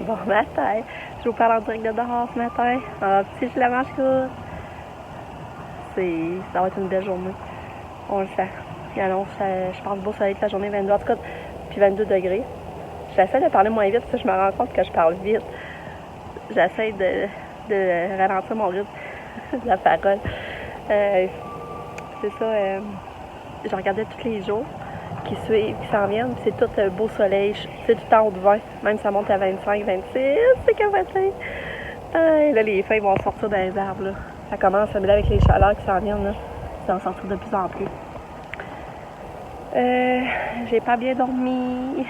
Bon matin. Je vous parle en direct de dehors ce matin. Si je la mange courte. Ça va être une belle journée. On le sait. Il annonce, je pense, beau soleil toute la journée, 22, en tout cas, puis 22 degrés. J'essaie de parler moins vite, parce que je me rends compte que je parle vite. J'essaie de ralentir mon rythme de la parole. C'est ça, je regardais tous les jours qui s'en viennent, puis c'est tout beau soleil, c'est tout en haut de 20, même ça monte à 25, 26, c'est capoté. Là, les feuilles vont sortir dans les arbres, là. Ça commence à me avec les chaleurs qui s'en viennent, là. Ça va sortir de plus en plus. J'ai pas bien dormi.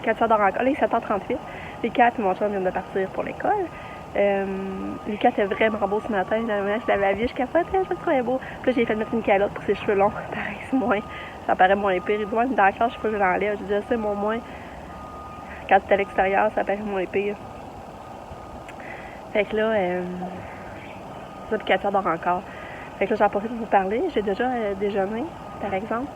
4 heures encore. Là, il est 7h38. Lucas et mon chum viennent de partir pour l'école. Lucas était vraiment beau ce matin. Je l'avais habillé, je capotais, je le trouvais beau. Puis là, j'ai fait mettre une calotte pour ses cheveux longs. Pareil, ça paraît moins pire. Il dit, ouais, dans la classe, je sais pas que je l'enlève. Je dis, c'est mon moins. Quand tu es à l'extérieur, ça paraît moins pire. Fait que là, ça, puis 4 heures encore. Fait que là, j'en profite pour vous parler. J'ai déjà déjeuné, par exemple.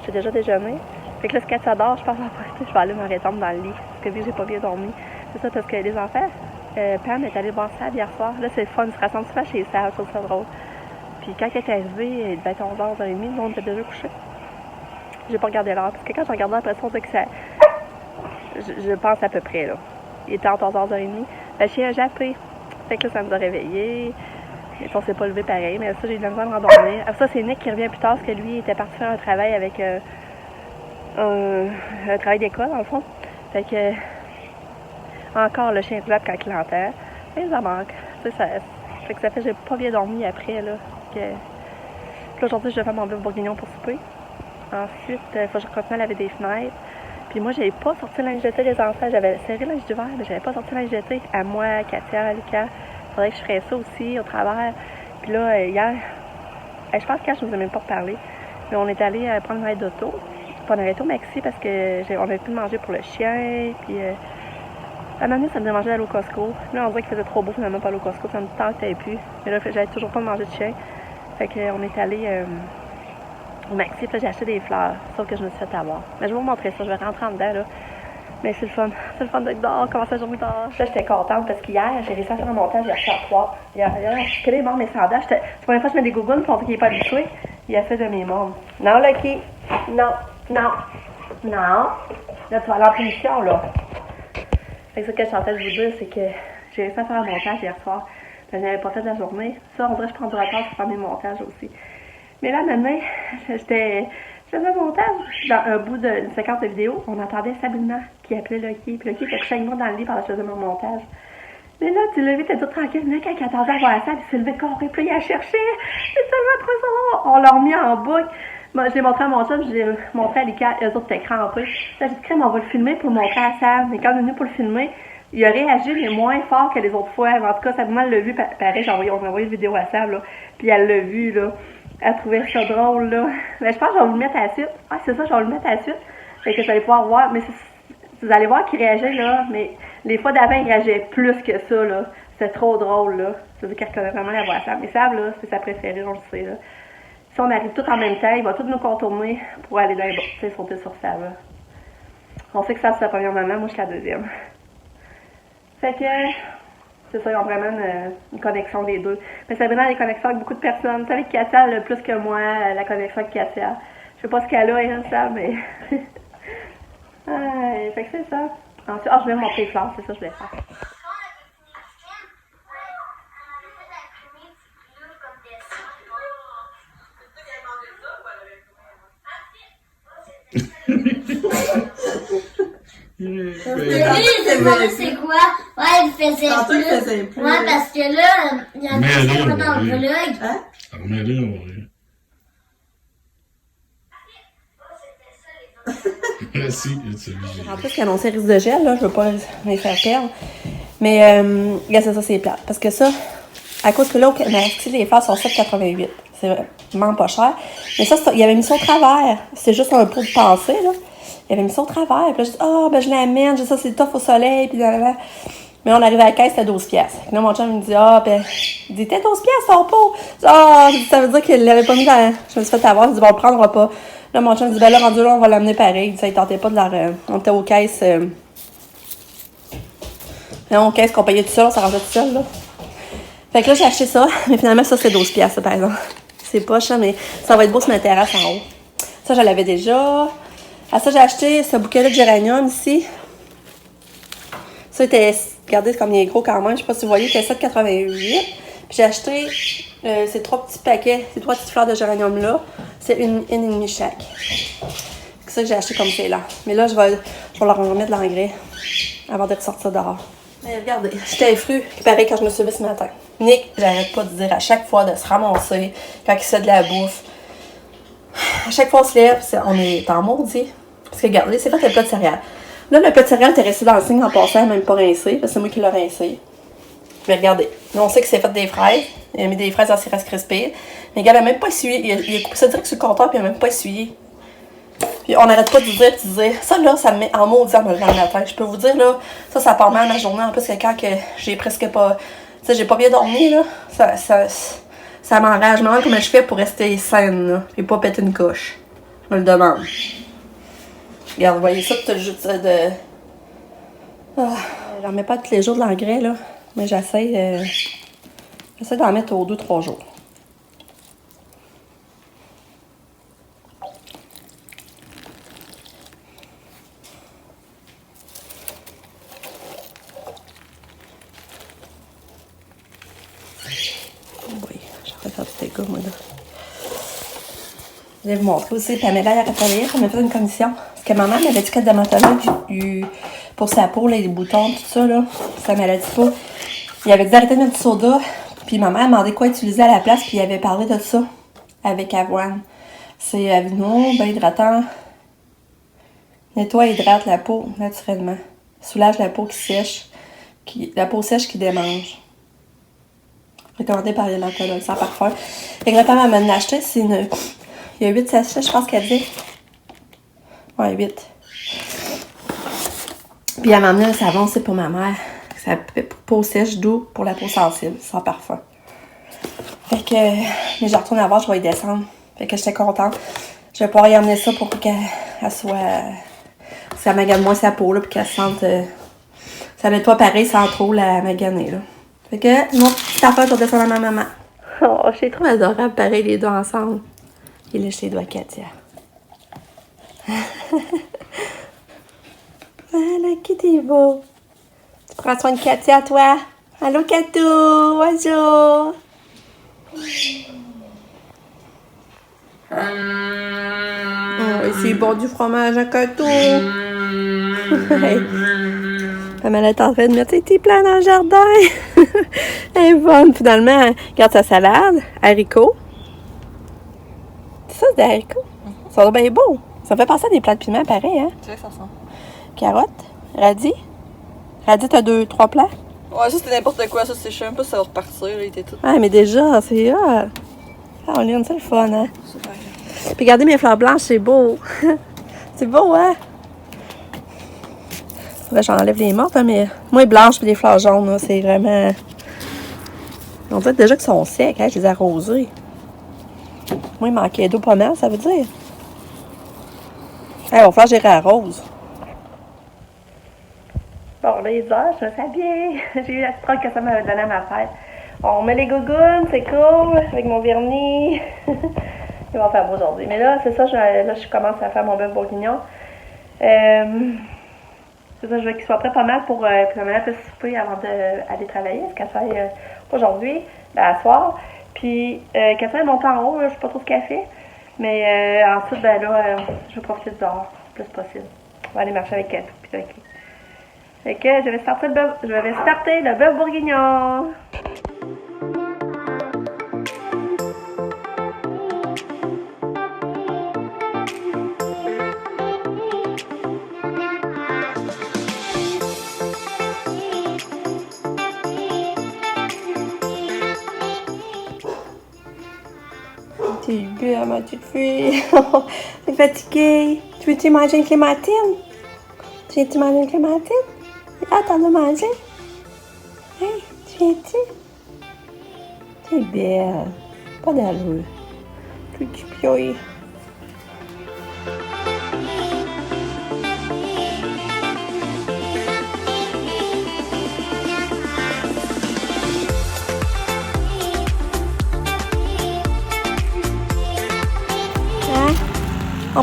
J'ai déjà déjeuné. Fait que là, c'est 4 heures d'or, je pense que je vais aller me rétendre dans le lit. Parce que vu que j'ai pas bien dormi. C'est ça, parce que les enfants, Pam est allée voir Sab hier soir. Là, c'est le fun, ils se rassemblent souvent chez Sab, je trouve ça drôle. Puis quand elle est arrivée, il devait être 11h30, nous, on était déjà couchés. J'ai pas regardé l'heure, parce que quand je regardais après ça, on dirait que ça... Je pense à peu près, là. Il était entre 11h30. Le chien a jappé. Fait que là, ça nous a réveillés. Et on s'est pas levé pareil, mais ça, j'ai eu de la misère à me rendormir. Après ça, c'est Nick qui revient plus tard, parce que lui, il était parti faire un travail avec... un travail d'école, dans le fond. Fait que... Encore, le chien clappe quand il l'entend. Mais ça manque. Tu sais, ça... Fait que ça fait que j'ai pas bien dormi après, là. Que... Puis aujourd'hui, je vais faire mon bœuf bourguignon pour souper. Ensuite, il faut que je continue à laver des fenêtres. Puis moi, j'avais pas sorti le linge jeté des enfants. J'avais serré le linge d'hiver, mais j'avais pas sorti le linge jeté. À moi, Katia, Lucas. Faudrait que je ferais ça aussi, au travers. Puis là, hier... je pense que je vous ai même pas reparlé. Mais on est allé prendre une aide d'auto. Puis on avait été au Maxi parce que on avait pu manger pour le chien. Puis... à un moment donné, ça me démangeait d'aller au Costco. Là, on dirait qu'il faisait trop beau finalement pas aller au Costco. Ça me tentait plus. Mais là, j'avais toujours pas de manger de chien. Fait qu'on est allé au Maxi. Puis là, j'ai acheté des fleurs. Sauf que je me suis fait avoir. Mais je vais vous montrer ça. Je vais rentrer en dedans, là. Mais c'est le fun. C'est le fun d'être dehors. Comment ça, journée dehors? Là, j'étais contente parce qu'hier, j'ai réussi à faire un montage. J'ai acheté à 3. Hier, je suis mort mes sandales. C'est la première fois que je mets des gougounes pour montrer qu'il n'est pas habitué. Il a fait de mes mondes. Non, Lucky. Non. Non. Non. Là, tu vas aller en punition, là. Fait que ce que je suis en train de vous dire, c'est que j'ai réussi à faire un montage hier soir. Je n'avais pas fait de la journée. Ça, on dirait que je prends du retard pour faire mes montages aussi. Mais là, maintenant, je faisais un montage dans un bout d'une séquence de vidéo. On entendait Sabrina qui appelait Lucky. Puis Lucky était couché avec moi dans le lit pendant que je faisais mon montage. Mais là, tu l'as vu, t'es tout tranquille. Mais quand il attendait à voir ça, il s'est levé de corps. Puis là, il a cherché. C'est tellement trop ça. On l'a remis en boucle. Moi, je l'ai montré à mon chum, je l'ai montré à Lucas, eux autres étaient crampés. Là, j'ai dit, crème, on va le filmer pour le montrer à Sam. Mais quand on est venu pour le filmer, il a réagi, mais moins fort que les autres fois. En tout cas, Sabrina l'a vu, pareil, on a envoyé une vidéo à Sam, là. Puis elle l'a vu, là. Elle trouvait ça drôle, là. Mais je pense que je vais vous le mettre à la suite. Ah, c'est ça, je vais vous le mettre à la suite. Fait que vous allez pouvoir voir. Mais vous allez voir qu'il réagit, là. Mais les fois d'avant, il réagissait plus que ça, là. C'était trop drôle, là. Ça veut dire qu'elle reconnaît vraiment la voix à Sam. Mais Sam, là, c'est sa préférée, on le sait, là. Si on arrive tous en même temps, il va tous nous contourner pour aller dans les bas, tu sais, sauter sur ça, là. On sait que ça, c'est la première maman, moi, je suis la deuxième. Fait que, c'est ça, ils ont vraiment une connexion des deux. Mais Sabrina a des connexions avec beaucoup de personnes. Tu sais, avec Katia, elle a plus que moi, la connexion avec Katia. Je sais pas ce qu'elle a, elle, ça, mais... fait que c'est ça. Ensuite, je vais montrer les fleurs, c'est ça que je voulais faire. C'est quoi? Ouais, il faisait plus. Ouais, parce que là, il y en a pas dans le vlog. Hein? Remets-les, on va rire. Merci, en plus, qu'il annonçait risque de gel, là, je veux pas les faire perdre. Mais, c'est ça, c'est plate. Parce que ça, à cause que là, au Maxi, les fleurs sont 7,88. C'est vraiment pas cher. Mais ça, il avait mis ça au travers. C'est juste un pot de pensée, là. Il avait mis ça au travers. Puis là, je dis, je l'amène. Ça, c'est tough au soleil. Puis là. Mais on arrivait à la caisse, c'était 12$. Là, mon chum me dit, il dit, t'es 12$ ton pot. Ça veut dire qu'il l'avait pas mis dans. Je me suis fait avoir. Il dit, on le prendra pas. Là, mon chum me dit, là, rendu là, on va l'amener pareil. Il dit, ça, il tentait pas de la. On était aux caisses. Non, qu'est-ce qu'on payait tout seul, ça rentrait tout seul, là. Fait que là, j'ai acheté ça, mais finalement, ça, c'est 12$, ça, par exemple. C'est poche, hein, mais ça va être beau sur ma terrasse en haut. Ça, je l'avais déjà. À ça, j'ai acheté ce bouquet-là de géranium ici. Ça, était, regardez comme il est gros quand même. Je sais pas si vous voyez, il était 7,88$. Puis j'ai acheté ces 3 petits paquets, ces 3 petites fleurs de géranium-là. C'est une et demie chaque. C'est ça que j'ai acheté comme c'est là. Mais là, je vais leur remettre de l'engrais avant de ressortir dehors. Mais regardez, j'étais un fruit qui paraît quand je me suis levée ce matin. Nick, j'arrête pas de dire à chaque fois de se ramasser quand il se fait de la bouffe. À chaque fois on se lève, on est en maudit. Parce que regardez, c'est fait le plat de céréales. Là, le plat de céréales était resté dans le signe en passant, même pas rincé, parce que c'est moi qui l'ai rincé. Mais regardez, là on sait que c'est fait des fraises. Il a mis des fraises dans ses Rice Krispies. Mais regarde, il a même pas essuyé. Il a coupé ça direct sur le comptoir, puis il a même pas essuyé. Puis on n'arrête pas de dire, ça là, ça me met en maudit en me levant le matin. Je peux vous dire, là, ça part mal ma journée. En plus, que quand que j'ai presque pas. Tu sais, j'ai pas bien dormi, là. Ça m'enrage. Je me demande comment je fais pour rester saine, là. Et pas péter une coche. Je me le demande. Regarde, vous voyez ça, tout juste de. Ah, j'en mets pas tous les jours de l'engrais, là. Mais j'essaie d'en mettre aux 2-3 jours. Oui, j'aurais fait des gars, moi, là. Je vais vous montrer aussi, Pamela, elle a travaillé, elle m'a fait une commission. Parce que maman m'avait dit qu'elle demandait pour sa peau, là, les boutons, tout ça, là, sa maladie de peau. Il avait dit d'arrêter de mettre du soda. Puis maman a demandé quoi utiliser à la place, puis il avait parlé de ça avec avoine. C'est Aveeno, bien hydratant. Nettoie et hydrate la peau naturellement. Soulage la peau qui sèche, la peau sèche qui démange. Recommandé par les dermatologues sans parfum. Fait que la femme m'a acheté, c'est une. Il y a 8 sachets, je pense qu'elle dit. Ouais, 8. Puis elle m'a amené un savon, c'est pour ma mère. Ça peau sèche, doux pour la peau sensible, sans parfum. Fait que, mais je retourne à voir, je vais y descendre. Fait que j'étais contente. Je vais pouvoir y emmener ça pour qu'elle soit. Ça magane moins sa peau, là, puis qu'elle se sente. Ça nettoie pareil sans trop la maganer, là. Fait que, mon petit affaire, je vais descendre à ma maman. Oh, je les trouve adorables, pareil, les deux ensemble. Et là, je les dois à Katia. Voilà, qui t'es beau. Tu prends soin de Katia, toi? Allô, Katou! Bonjour! Oh, c'est bon du fromage à Katou! Elle est en train de mettre ses petits plants dans le jardin! Elle est bonne, finalement. Regarde sa salade, haricots. C'est ça, c'est des haricots? Ça doit bien beau. Ça fait penser à des plats de piment pareil, hein? C'est vrai que ça sent. Carottes, radis. Radis, t'as 2-3 plats? Ouais, ça c'était n'importe quoi, ça c'est je sais même pas si ça va repartir, là, il était tout. Ouais, mais déjà, c'est ah, on est c'est le fun, hein? Super. Puis regardez mes fleurs blanches, c'est beau. C'est beau, hein? Là, j'enlève les mortes, hein, mais moi, blanches puis les fleurs jaunes, là, c'est vraiment. On dirait déjà qu'ils sont secs, hein? Je les ai arrosés. Moi, il manquait d'eau pas mal, ça veut dire. Hey, il va falloir que j'y arrose. Bon, les heures, je me sens bien. J'ai eu la petite robe que ça m'avait donné à ma fête. On met les gougounes, c'est cool, avec mon vernis. Il va faire beau aujourd'hui. Mais là, c'est ça, je commence à faire mon bœuf bourguignon. C'est ça, je veux qu'il soit prêt pas mal pour que ma mère puisse souper avant d'aller travailler, parce qu'elle travaille aujourd'hui, à soir. Puis, quand elle monte en haut, là, je sais pas trop ce qu'elle fait. Mais ensuite, ben là, je vais profiter du dehors le plus possible. On va aller marcher avec elle. Puis, ok. Fait que je vais starter le bœuf bourguignon. T'es bien, ma petite fille. T'es fatiguée. Tu veux-tu manger une clémentine? Tu viens-tu manger une clémentine? Ah, t'en as mangé? Hey, tu viens-tu? T'es belle. Pas d'allure. Petit pioï.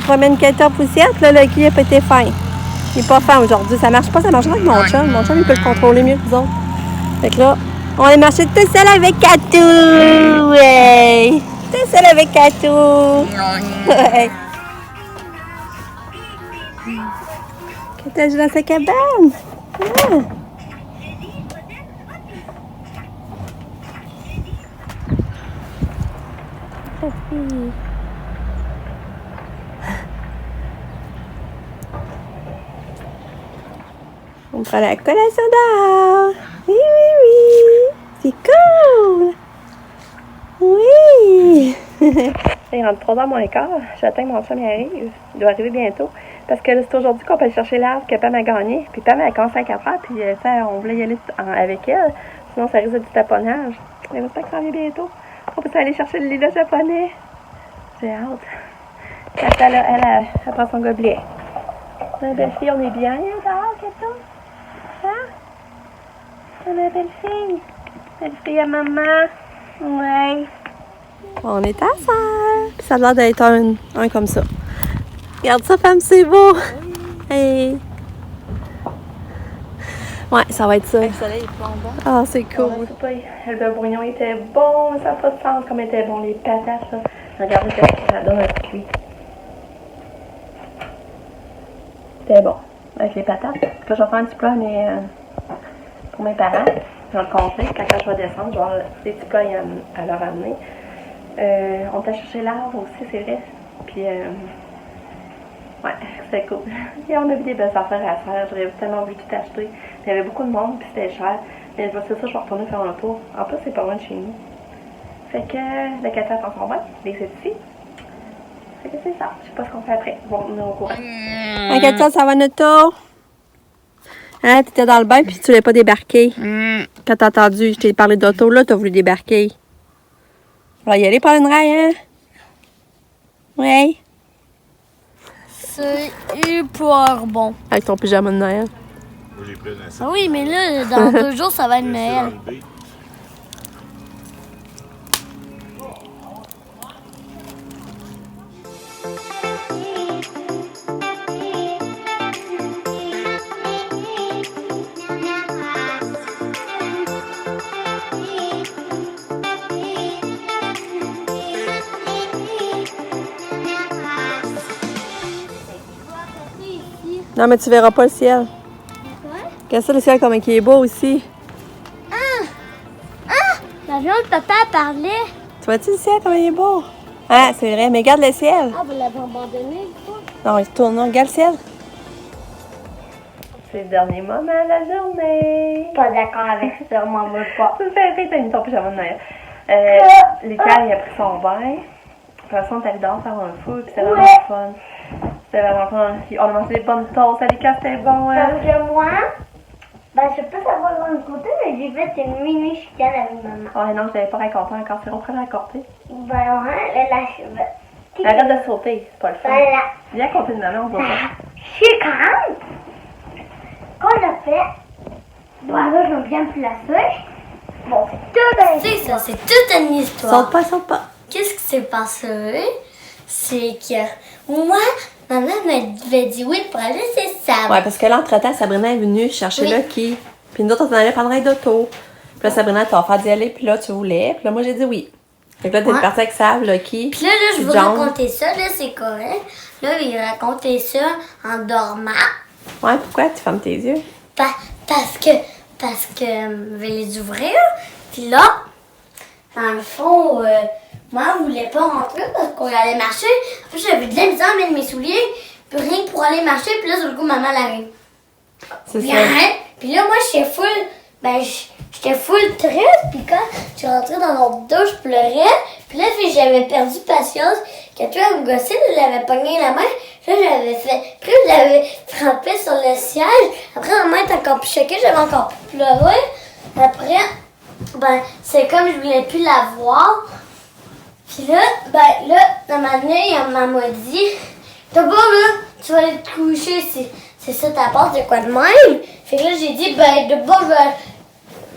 promène Kaita poussière, là, le Guy a pas été fin. Il est pas fin aujourd'hui. Ça marche pas, ça marche avec mon chum. Mon chum, il peut le contrôler mieux que vous autres. Fait que là, on est marché tout seul avec Katou! Ouais! Tout seul avec Katou! Ouais! Katou joue dans sa cabane! Ah. On prend la collation dehors. Oui, oui, oui. C'est cool. Oui. Il rentre 3h moins le quart. J'attends que mon chum y arrive. Il doit arriver bientôt. Parce que c'est aujourd'hui qu'on peut aller chercher l'arbre que Pam a gagné. Puis Pam, elle commence à 4h. Puis ça, on voulait y aller avec elle. Sinon, ça risque du taponnage. Mais j'espère que ça vient bientôt. On peut aller chercher le lilas japonais. J'ai hâte. Kata, là, elle prend son gobelet. Ma belle fille, on est bien dehors, Kata? Hein? Ma belle fille. Belle fille à maman. Ouais. On est à faire. Puis ça a l'air d'être un comme ça. Regarde ça, femme, c'est beau. Hey. Ouais, ça va être ça. Le soleil est plombant. Ah, c'est cool. Le beurre bourgnon était bon, ça n'a pas de sens comme était bon. Les patates, là. Regardez, ça donne un cuit. C'était bon. Avec les patates. Là, je vais faire un petit plat pour mes parents. Je vais le compter. Quand je vais descendre, je vais avoir des petits plats à leur amener. On t'a cherché l'arbre aussi, c'est vrai. Puis, ouais, c'était cool. Et on a vu des belles affaires à faire. J'aurais tellement voulu tout acheter. Il y avait beaucoup de monde, puis c'était cher. Mais c'est ça, je vais retourner faire un tour. En plus, c'est pas loin de chez nous. Fait que le café attend son bain, dès que c'est ici. Fait que c'est ça. Je sais pas ce qu'on fait après. Bon, on est au courant. T'inquiète pas, ça va notre tour. Hein, t'étais dans le bain puis tu voulais pas débarquer. Quand t'as entendu, je t'ai parlé d'auto, là, t'as voulu débarquer. On va y aller par une raille, hein? Ouais. C'est hyper bon. Avec ton pyjama de Noël. Moi, j'ai pris un Ah oui, mais là, dans 2 jours, ça va être Noël. Non, mais tu verras pas le ciel. Regarde ça, le ciel, comme il est beau aussi. L'avion de papa parlait. Tu vois-tu le ciel, comme il est beau? Ah, c'est vrai, mais regarde le ciel. Ah, vous l'avez abandonné, quoi? Non, il se tourne, non, regarde le ciel. C'est le dernier moment de la journée. Pas d'accord avec ça, m'en veux pas. Tu fais rire, t'as mis ton pyjama de Noël. L'éclair, il a pris son bain. De toute façon, on est allé dehors faire un fou, puis c'était vraiment fun. C'était vraiment fun. Puis on a mangé des bonnes toasts à l'éclair, c'était bon, hein? Parce que moi, ben, je sais pas savoir de l'autre côté, mais j'ai fait une mini chicane avec maman. Oh non, je l'avais pas raconté encore. C'est on pourrait la raconter. Ben, ouais, elle a Arrête de sauter, c'est pas le fun. Voilà. Viens compter de maman, on va pas. Chicane qu'on a fait. Voilà, je viens plus la souche. Bon, c'est tout un... Tu sais ça, c'est toute une histoire. Saute pas. Qu'est-ce qui s'est passé? C'est que moi, maman m'avait dit oui pour aller chez Sam. Ouais, parce que là, entre-temps, Sabrina est venue chercher Lucky. Puis nous autres, on allait prendre un d'auto. Puis là, Sabrina t'a offert d'y aller, puis là, tu voulais. Puis là, moi, j'ai dit oui. Fait que là, t'es partie avec Sav, Lucky. Puis là, je veux raconter ça, là, c'est correct. Là, il racontait ça en dormant. Ouais, pourquoi tu fermes tes yeux? Parce que je vais les ouvrir. Puis là, dans le fond, moi, je voulais pas rentrer parce qu'on allait marcher. Puis j'avais de la misère à mettre mes souliers. Puis rien que pour aller marcher. Puis là, sur le coup, maman l'arrive. C'est ça. Puis là, moi, j'étais full triste. Puis quand je suis rentrée dans notre douche, je pleurais. Puis là, j'avais perdu patience. Quand tu as gossé, elle avait pogné la main. Là, j'avais fait. Puis je l'avais frappé sur le siège. Après, ma main était encore plus choquée. J'avais encore pleuré. Après, ben, c'est comme je voulais plus la voir. Puis là, dans ma nuit, maman m'a dit, d'abord là, tu vas aller te coucher, c'est ça ta part de quoi de même? Fait que là, j'ai dit, d'abord,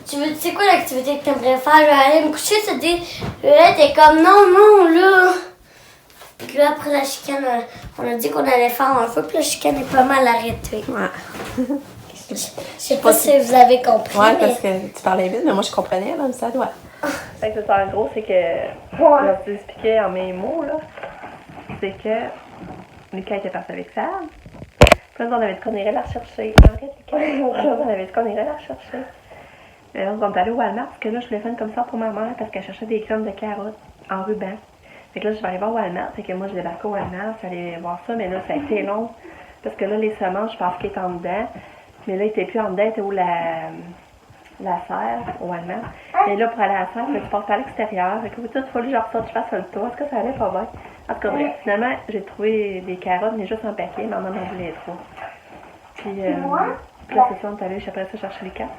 tu sais quoi l'activité que tu aimerais faire? Je vais aller me coucher, ça dit, là, t'es comme, non, là. Puis là, après la chicane, on a dit qu'on allait faire un feu, puis la chicane est pas mal arrêtée. Ouais. Je sais pas si vous avez compris, Ouais, mais... parce que tu parlais vite, mais moi, je comprenais, là, ça doit. Fait que ça, en gros, c'est que, je t'expliquais en mes mots, là, c'est que Lucas était parti avec Sam. Puis là, on avait dit qu'on irait la rechercher. Arrête, Lucas. On avait dit qu'on irait la rechercher. Là, on est allé au Walmart, parce que là, je voulais faire comme ça pour ma mère, parce qu'elle cherchait des crèmes de carottes en ruban. Fait que là, je vais aller voir Walmart. Fait que moi, je débarque au Walmart, j'allais voir ça, mais là, ça a été long. Parce que là, les semences, je pense qu'elles étaient en dedans. Mais là, il était plus en dedans, il était où la serre, au Walmart. Mais là, pour aller à la serre, tu passes à l'extérieur. Fait que tout, il fallait que je ressorte, je fasse le tour. Est-ce que ça allait pas bien? En tout cas, bref, finalement, j'ai trouvé des carottes, mais juste en paquet. Maman en voulait trop. Puis là, c'est ça, on est allé après ça chercher les cartes.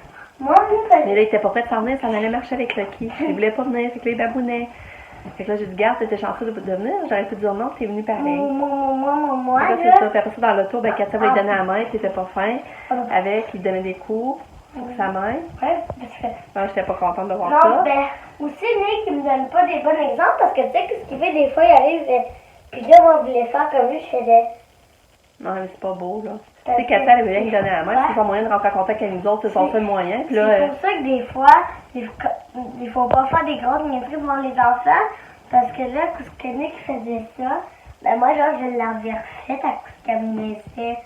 Mais là, il était pas prêt de s'en venir, ça en allait marcher avec Lucky. Il voulait pas venir, fait que là, il babounait. Fait que là, j'ai dit, garde, t'étais chanceux de venir. J'aurais pu dire non, t'es venu pareil. Moi, Là, c'est ça. Puis après ça, dans l'auto, ben, Katia voulait lui donner la main, puis il était pas fin. Avec, il donnait des coups pour sa main. Ouais, parce que... Ben, j'étais pas contente de voir Non, ça. ben, aussi, Nick, il me donne pas des bons exemples, parce que tu sais, ce qu'il fait, des fois, il arrive, puis là, moi, je voulais faire comme lui, je faisais... Non, mais c'est pas beau, là. Tu sais, Katia, elle voulait lui donner la main, c'est son moyen de rentrer en contact avec nous autres, c'est son seul moyen. Puis là, C'est pour ça que des fois, il faut pas faire des grosses niaiseries devant les enfants, parce que là, quand Nick faisait ça, ben moi, genre, je l'avais refaite à cause qu'elle me laissait.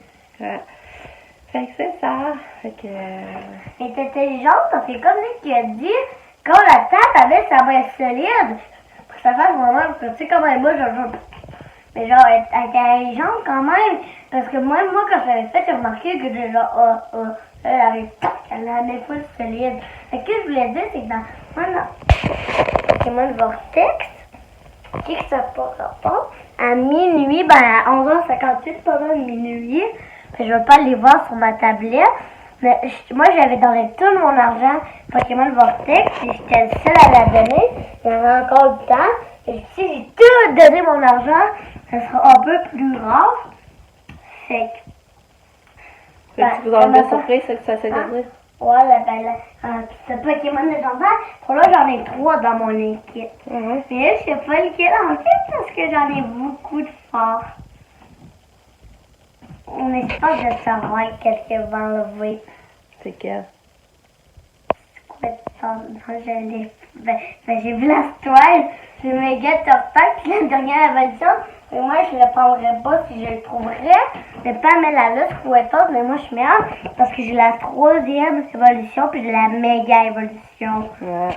fait que c'est ça. Fait que... Elle est intelligente, parce que comme Nick qui a dit, quand la table avait sa main solide, pour que ça fasse vraiment, tu sais comment moi, genre, mais genre, elle est intelligente quand même, parce que moi, quand je l'avais fait, j'ai remarqué que j'ai genre, elle avait, elle avait pas solide. Fait que ce que je voulais dire, c'est que dans Pokémon Vortex, qui que ça pas, à minuit, ben à 11h58, pendant minuit, ben, je vais pas les voir sur ma tablette, mais moi j'avais donné tout mon argent Pokémon Vortex, et j'étais le seul à la donner, il y avait encore du temps, et si j'ai tout donné mon argent, ça sera un peu plus rare, fait que... Fait que tu vous en as surpris, c'est que ça s'est donné. Ouais, ce Pokémon légendaire, pour là, j'en ai 3 dans mon équipe. Mais là, je sais pas lequel en fait, parce que j'en ai beaucoup de forts. On espère de savoir quelqu'un va enlever. C'est quel? Quoi de ça? J'ai Blastoise, j'ai Mega Tortank, puis la dernière évolution. Mais moi, je le prendrais pas si je le trouverais. Mais Pamela là, je trouvais pas, mais moi, je suis meilleure parce que j'ai la 3e évolution, puis j'ai la méga évolution. Ouais.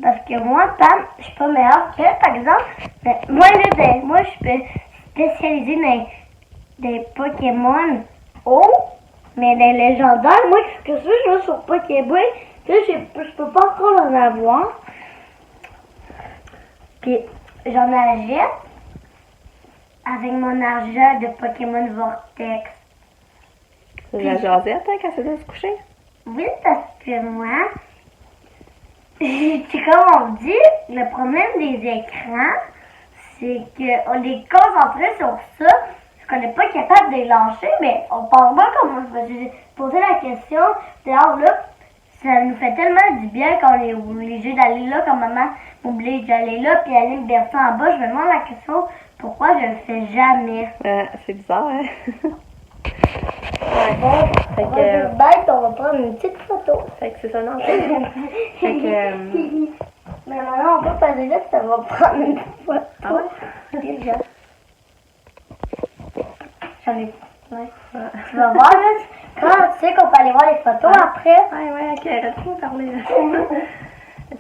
Parce que moi, Pam, je suis pas meilleure qu'elle, par exemple. Mais moi, là, moi, je suis spécialisée dans des Pokémon hauts, mais dans les légendaires. Moi, ce que je joue sur Pokéball, là, je peux pas encore en avoir. Puis, j'en achète avec mon argent de Pokémon Vortex. C'est la jasette, hein, quand c'est de se coucher? Oui, parce que moi, c'est comme on dit, le problème des écrans, c'est qu'on est concentré sur ça, parce qu'on n'est pas capable de les lâcher, mais on pense pas comment j'ai posé la question. D'ailleurs, là, ça nous fait tellement du bien quand on est obligé d'aller là, quand maman m'oblige d'aller là, puis aller me bercer en bas. Je me demande la question, pourquoi je le fais jamais. C'est bizarre, hein? Bon, Fait on que- va se battre, on va prendre une petite photo. Fait que c'est ça, non? Fait que... Mais maintenant, on peut pas dire que ça va prendre une photo. Ah ouais? Déjà. J'en ai... Ouais. Tu vas voir, là, quand tu sais qu'on peut aller voir les photos après. Ouais, ok, arrête-moi de parler.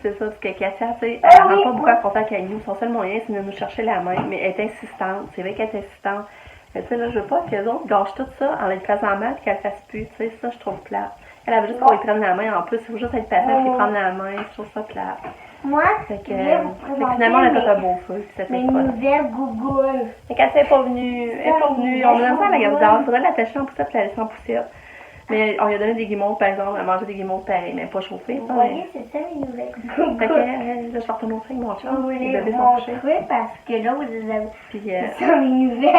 C'est ça, parce que Katia, tu sais, elle rentre pas beaucoup en contact avec nous. Son seul moyen, c'est de nous chercher la main, mais elle est insistante. C'est vrai qu'elle est insistante. Mais tu sais, là, je veux pas que les autres gâchent tout ça en les faisant mal et qu'elle le fasse plus. Tu sais, ça, je trouve plate. Elle avait juste qu'on lui prenne la main. En plus, il faut juste être patient et prendre la main. Je trouve ça plate. Moi, Fait que, je vais vous fait que présenter finalement, on a fait un beau feu. Puis c'était mes fun. nouvelles Google. Fait qu'elle n'est pas venue. Elle est pas venue. On a à la garde. Il faudrait l'attacher en poussette et la laisser en poussière. Mais on lui a donné des guimauves, par exemple. Elle mangeait des guimauves pareil, mais pas chauffées. Vous voyez, c'est ça mes nouvelles Fait que, Google. là, je vais retourner au avec mon chum. Vous Les les bébés sont couchés. montrer parce que là, vous les avez... Puis, C'est mes nouvelles.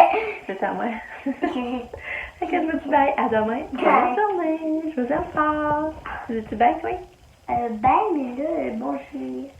c'est à moi. Fait que je vous dis bye. À demain. Bonne journée. Je vous aime fort. Je vous dis bye, oui. Ben, mais là, bon, je suis...